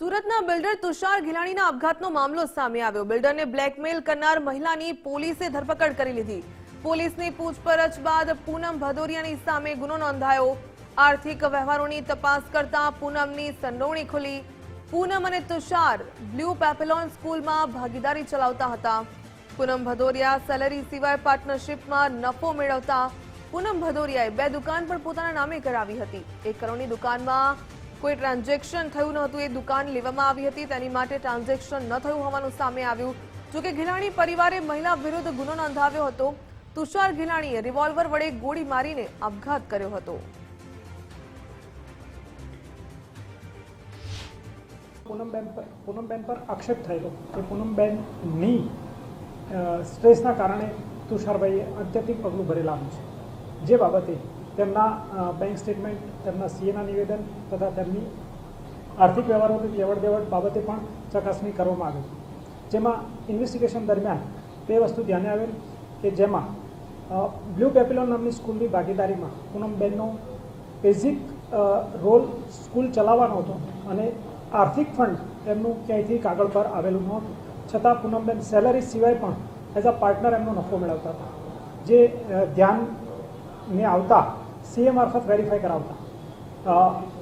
સુરતના બિલ્ડર તુષાર ઘિલાણીના આપઘાતનો મામલો સામે આવ્યો। બિલ્ડરને બ્લેકમેલ કરનાર મહિલાની પોલીસે ધરપકડ કરી લીધી। પોલીસની પૂછપરછ બાદ પૂનમ ભદોરિયાની સામે ગુનો નોંધાયો। આર્થિક વ્યવહારોની તપાસ કરતા પૂનમની સંડોવણી ખુલી। પૂનમ અને તુષાર બ્લુ પેપેલોન સ્કૂલમાં ભાગીદારી ચલાવતા હતા। પૂનમ ભદોરિયા સેલેરી સિવાય પાર્ટનરશિપમાં નફો મેળવતા। પૂનમ ભદોરિયાએ 2 દુકાન પણ પોતાના નામે કરાવી હતી। 1 કરોડની દુકાનમાં કોઈ ટ્રાન્ઝેક્શન થયું નહોતું। એ દુકાન લેવામાં આવી હતી, તેની માટે ટ્રાન્ઝેક્શન ન થયું હોવાનું સામે આવ્યું। જોકે ઘિલાણી પરિવારે મહિલા વિરુદ્ધ ગુનો નોંધાવ્યો હતો। તુષાર ઘિલાણીએ રિવોલ્વર વડે ગોળી મારીને આપઘાત કર્યો હતો। પૂનમબેન પર આક્ષેપ થયેલો કે પૂનમબેનની સ્ટ્રેસના કારણે તુષારભાઈએ અત્યધિક પગલું ભરેલાનું છે, જે બાબતે તેમના બેંક સ્ટેટમેન્ટ, તેમના સીએના નિવેદન તથા તેમની આર્થિક વ્યવહારોની લેવડ દેવડ બાબતે પણ ચકાસણી કરવામાં આવી, જેમાં ઇન્વેસ્ટિગેશન દરમિયાન તે વસ્તુ ધ્યાને આવેલ કે જેમાં બ્લુ પેપેલોન નામની સ્કૂલની ભાગીદારીમાં પૂનમબેનનો બેઝિક રોલ સ્કૂલ ચલાવવાનો હતો અને આર્થિક ફંડ એમનું ક્યાંયથી કાગળ પર આવેલું નહોતું, છતાં પૂનમબેન સેલરી સિવાય પણ એઝ અ પાર્ટનર એમનો નફો મેળવતા હતા, જે ધ્યાનને આવતા સીએ મારફત વેરીફાઈ કરાવતા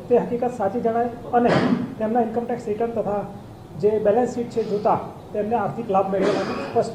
તે હકીકત સાચી જણાય અને તેમના ઇન્કમટેક્સ રિટર્ન તથા જે બેલેન્સ શીટ છે જોતા તેમને આર્થિક લાભ મેળવેલાનું સ્પષ્ટ રીતે